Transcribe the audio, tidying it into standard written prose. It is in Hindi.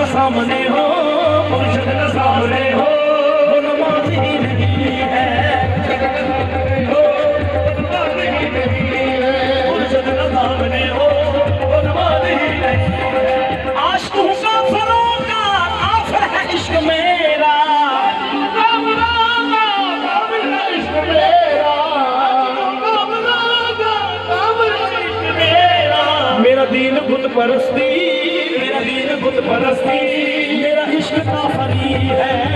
सामने हो मुर्शिद के सामने हो वो नमाज़ी नहीं है, मुर्शिद के सामने हो वो नमाज़ी नहीं है। आशिक़ों का फरोगा काफ़िर है इश्क मेरा, इश्क मेरा, मेरा दीन बुत परस्ती, मेरा दीन बुत परस्ती, मेरा इश्क काफरी है।